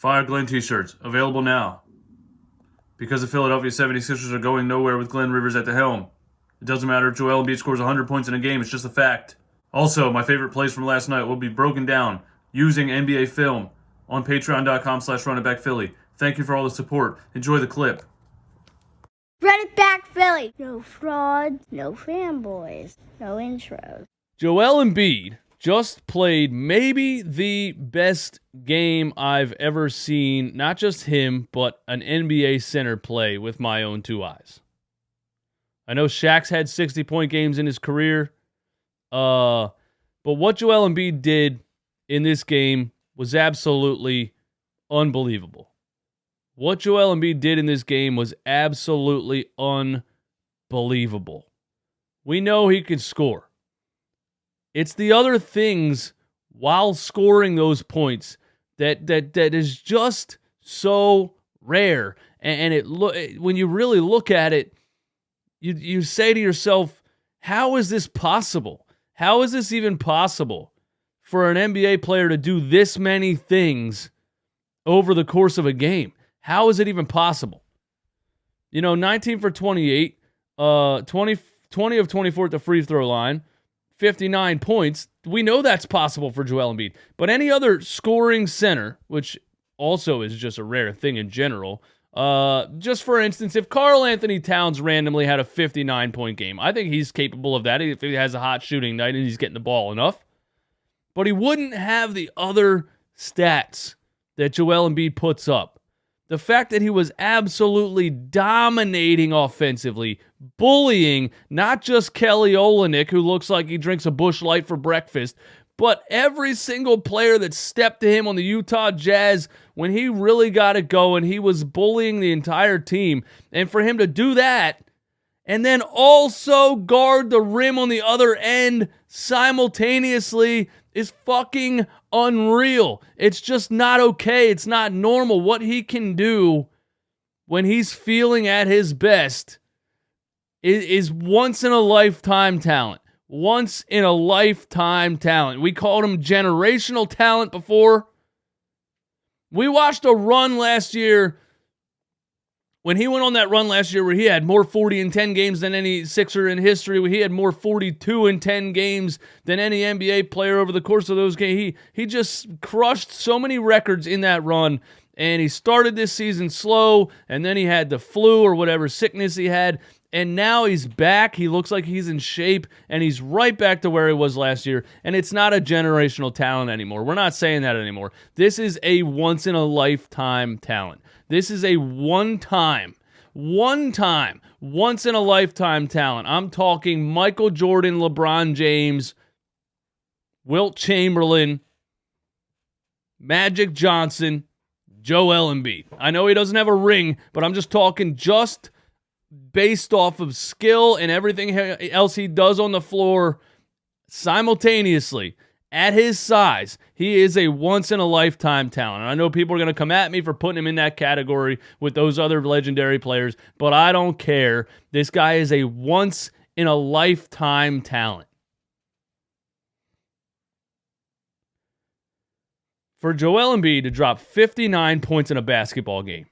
Fire Glenn t-shirts, available now. Because the Philadelphia 76ers are going nowhere with Glenn Rivers at the helm. It doesn't matter if Joel Embiid scores 100 points in a game, it's just a fact. Also, my favorite plays from last night will be broken down using NBA film on patreon.com/runitbackphilly. Thank you for all the support. Enjoy the clip. Run it back, Philly. No frauds, no fanboys, no intros. Joel Embiid just played maybe the best game I've ever seen, not just him, but an NBA center play with my own two eyes. I know Shaq's had 60-point games in his career, but what Joel Embiid did in this game was absolutely unbelievable. What Joel Embiid did in this game was absolutely unbelievable. We know he can score. It's the other things while scoring those points that is just so rare. And when you really look at it, you say to yourself, how is this possible? How is this even possible for an NBA player to do this many things over the course of a game? How is it even possible? 19 for 28, 20 of 24 at the free throw line, 59 points. We know that's possible for Joel Embiid. But any other scoring center, which also is just a rare thing in general, just for instance, if Karl Anthony Towns randomly had a 59-point game, I think he's capable of that if he has a hot shooting night and he's getting the ball enough. But he wouldn't have the other stats that Joel Embiid puts up. The fact that he was absolutely dominating offensively, bullying not just Kelly Olynyk, who looks like he drinks a Busch Light for breakfast, but every single player that stepped to him on the Utah Jazz when he really got it going, he was bullying the entire team. And for him to do that and then also guard the rim on the other end simultaneously is fucking unreal. It's just not okay. It's not normal. What he can do when he's feeling at his best is once in a lifetime talent. Once in a lifetime talent. We called him generational talent before. We watched a run last year. When he went on that run last year where he had more 40 in 10 games than any Sixer in history, where he had more 42 in 10 games than any NBA player over the course of those games, he just crushed so many records in that run. And he started this season slow, and then he had the flu or whatever sickness he had, and now he's back. He looks like he's in shape, and he's right back to where he was last year, and it's not a generational talent anymore. We're not saying that anymore. This is a once-in-a-lifetime talent. This is a one-time, once-in-a-lifetime talent. I'm talking Michael Jordan, LeBron James, Wilt Chamberlain, Magic Johnson, Joel Embiid. I know he doesn't have a ring, but I'm just talking just based off of skill and everything else he does on the floor simultaneously. At his size, he is a once-in-a-lifetime talent. And I know people are going to come at me for putting him in that category with those other legendary players, but I don't care. This guy is a once-in-a-lifetime talent. For Joel Embiid to drop 59 points in a basketball game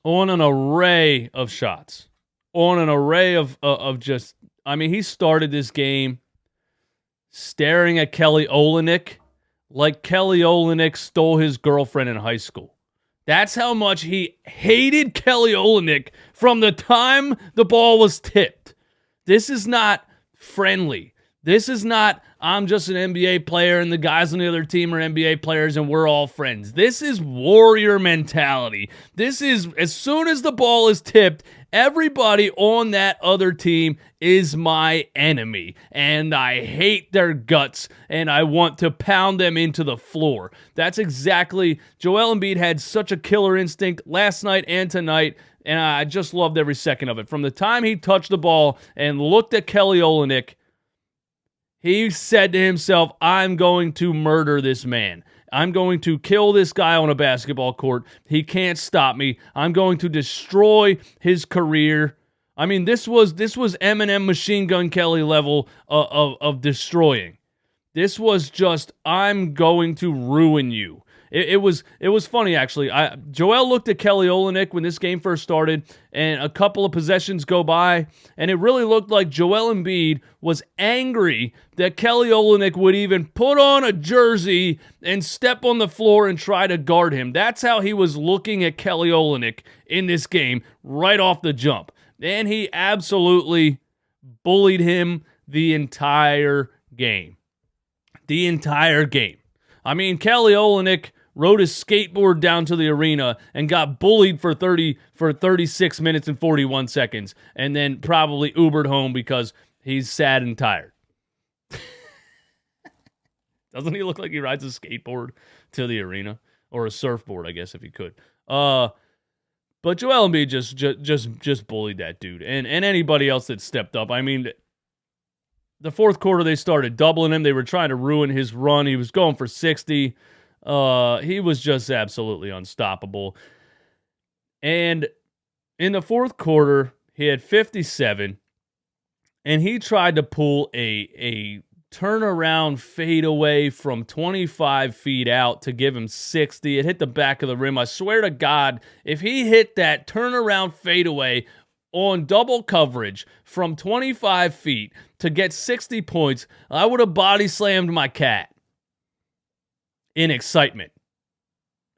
on an array of shots, on an array of just, I mean, he started this game staring at Kelly Olynyk like Kelly Olynyk stole his girlfriend in high school. That's how much he hated Kelly Olynyk from the time the ball was tipped. This is not friendly. This is not, I'm just an NBA player and the guys on the other team are NBA players and we're all friends. This is warrior mentality. This is, as soon as the ball is tipped, everybody on that other team is my enemy, and I hate their guts, and I want to pound them into the floor. That's exactly, Joel Embiid had such a killer instinct last night and tonight, and I just loved every second of it. From the time he touched the ball and looked at Kelly Olynyk, he said to himself, I'm going to murder this man. I'm going to kill this guy on a basketball court. He can't stop me. I'm going to destroy his career. I mean, this was Eminem Machine Gun Kelly level of destroying. This was just, I'm going to ruin you. It was funny, actually. Joel looked at Kelly Olynyk when this game first started, and a couple of possessions go by, and it really looked like Joel Embiid was angry that Kelly Olynyk would even put on a jersey and step on the floor and try to guard him. That's how he was looking at Kelly Olynyk in this game right off the jump. And he absolutely bullied him the entire game. The entire game. I mean, Kelly Olynyk rode his skateboard down to the arena and got bullied for 36 minutes and 41 seconds, and then probably Ubered home because he's sad and tired. Doesn't he look like he rides a skateboard to the arena? Or a surfboard, I guess, if he could. But Joel Embiid just bullied that dude. And anybody else that stepped up. I mean, the fourth quarter, they started doubling him. They were trying to ruin his run. He was going for 60. He was just absolutely unstoppable. And in the fourth quarter, he had 57, and he tried to pull a turnaround fadeaway from 25 feet out to give him 60. It hit the back of the rim. I swear to God, if he hit that turnaround fadeaway on double coverage from 25 feet to get 60 points, I would have body slammed my cat in excitement,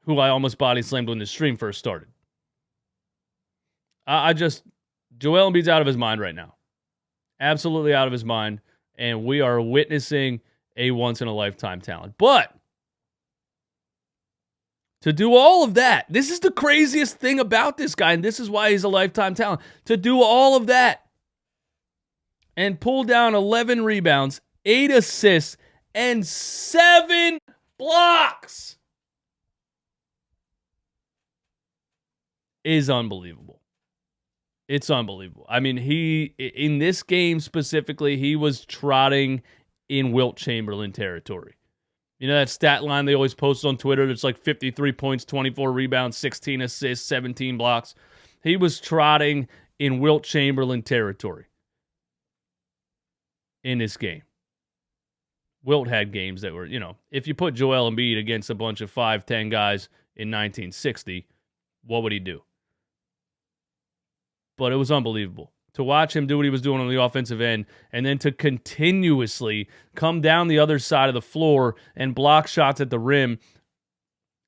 who I almost body slammed when the stream first started. Joel Embiid's out of his mind right now. Absolutely out of his mind, and we are witnessing a once-in-a-lifetime talent. But to do all of that, this is the craziest thing about this guy, and this is why he's a lifetime talent. To do all of that and pull down 11 rebounds, 8 assists, and 7 blocks is unbelievable. It's unbelievable. I mean, in this game specifically, he was trotting in Wilt Chamberlain territory. You know that stat line they always post on Twitter? It's like 53 points, 24 rebounds, 16 assists, 17 blocks. He was trotting in Wilt Chamberlain territory in this game. Wilt had games that were, if you put Joel Embiid against a bunch of 5'10 guys in 1960, what would he do? But it was unbelievable to watch him do what he was doing on the offensive end, and then to continuously come down the other side of the floor and block shots at the rim.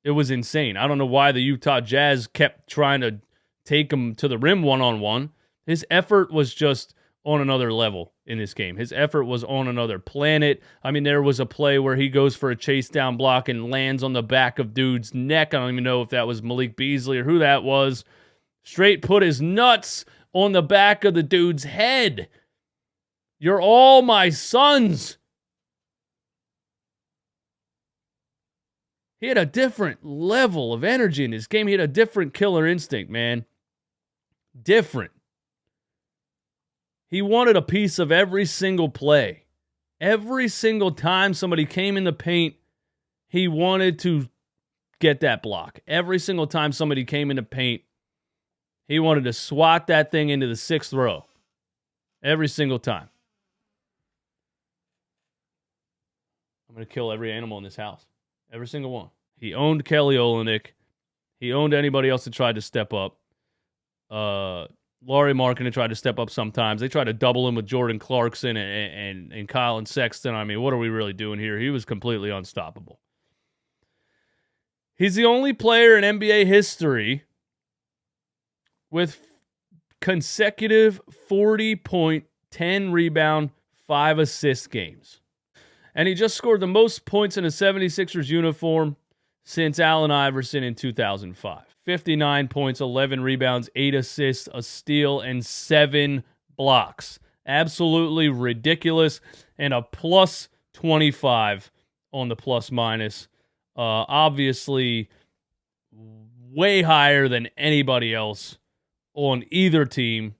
It was insane. I don't know why the Utah Jazz kept trying to take him to the rim one-on-one. His effort was just on another level in this game. His effort was on another planet. I mean, there was a play where he goes for a chase down block and lands on the back of dude's neck. I don't even know if that was Malik Beasley or who that was. Straight put his nuts on the back of the dude's head. You're all my sons. He had a different level of energy in this game. He had a different killer instinct, man. Different. He wanted a piece of every single play. Every single time somebody came in the paint, he wanted to get that block. Every single time somebody came in the paint, he wanted to swat that thing into the sixth row. Every single time. I'm going to kill every animal in this house. Every single one. He owned Kelly Olynyk. He owned anybody else that tried to step up. Laurie Markkinen tried to step up sometimes. They tried to double him with Jordan Clarkson and Colin Sexton. I mean, what are we really doing here? He was completely unstoppable. He's the only player in NBA history with consecutive 40-point, 10-rebound, 5-assist games. And he just scored the most points in a 76ers uniform since Allen Iverson in 2005. 59 points, 11 rebounds, 8 assists, a steal, and 7 blocks. Absolutely ridiculous. And a plus 25 on the plus minus. Obviously, way higher than anybody else on either team.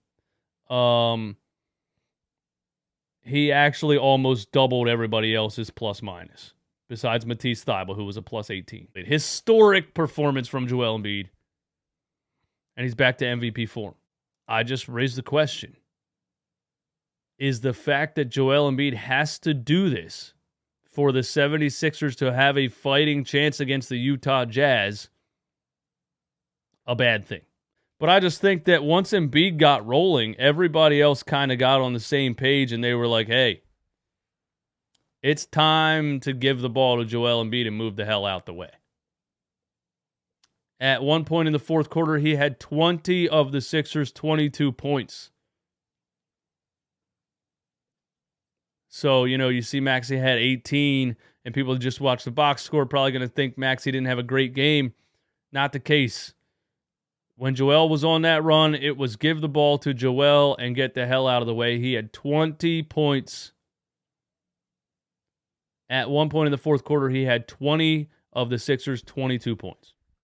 He actually almost doubled everybody else's plus minus, besides Matisse Thybulle, who was a plus 18. Historic performance from Joel Embiid, and he's back to MVP form. I just raised the question. Is the fact that Joel Embiid has to do this for the 76ers to have a fighting chance against the Utah Jazz a bad thing. But I just think that once Embiid got rolling, everybody else kind of got on the same page, and they were like, hey, it's time to give the ball to Joel Embiid and move the hell out the way. At one point in the fourth quarter, he had 20 of the Sixers' 22 points. So, you see Maxey had 18, and people who just watched the box score probably going to think Maxey didn't have a great game. Not the case. When Joel was on that run, it was give the ball to Joel and get the hell out of the way. He had 20 points. At one point in the fourth quarter, he had 20 of the Sixers' 22 points.